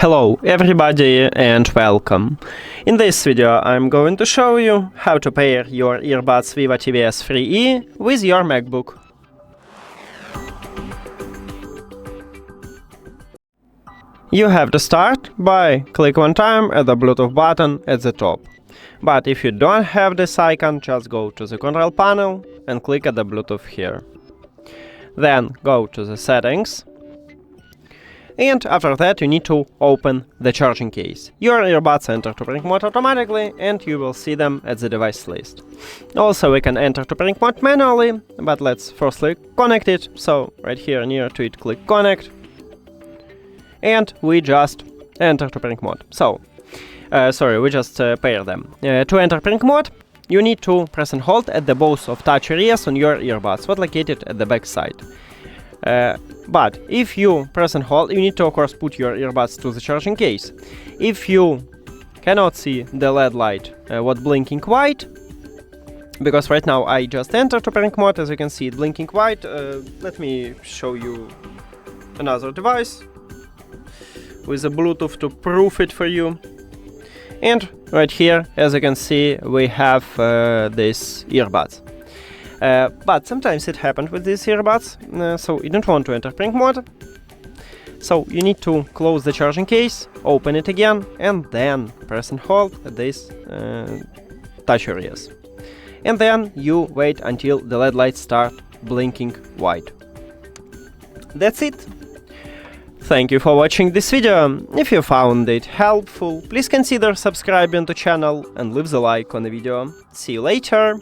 Hello everybody and welcome. In this video I'm going to show you how to pair your earbuds VIVO TWS 3E with your MacBook. You have to start by click one time at the Bluetooth button at the top. But if you don't have this icon, just go to the control panel and click at the Bluetooth here. Then go to the settings. And after that you need to open the charging case. Your earbuds enter to bring mode automatically and you will see them at the device list. Also we can enter to bring mode manually, but let's firstly connect it. So right here near to it click connect. And we just enter to bring mode. So, we just pair them. To enter bring mode, you need to press and hold at the both of touch areas on your earbuds, what located at the back side. But if you press and hold, you need to of course put your earbuds to the charging case. If you cannot see the LED light, what blinking white, because right now I just entered to pairing mode, as you can see it blinking white. Let me show you another device with a Bluetooth to prove it for you. And right here, as you can see, we have these earbuds. But sometimes it happened with these earbuds, so you don't want to enter pairing mode. So you need to close the charging case, open it again, and then press and hold these touch areas. And then you wait until the LED lights start blinking white. That's it. Thank you for watching this video. If you found it helpful, please consider subscribing to the channel and leave the like on the video. See you later!